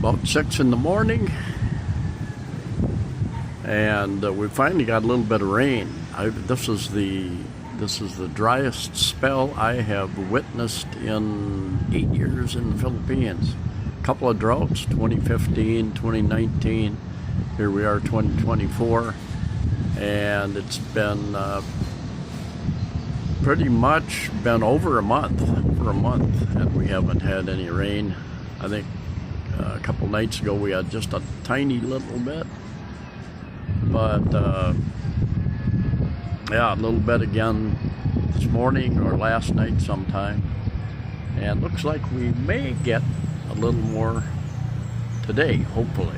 About 6 in the morning, and we finally got a little bit of rain. This is the driest spell I have witnessed in 8 years in the Philippines. A couple of droughts, 2015, 2019. Here we are, 2024, and it's been pretty much been over a month, and we haven't had any rain. I think a couple nights ago we had just a tiny little bit, but yeah, a little bit again this morning or last night sometime, and looks like we may get a little more today, hopefully.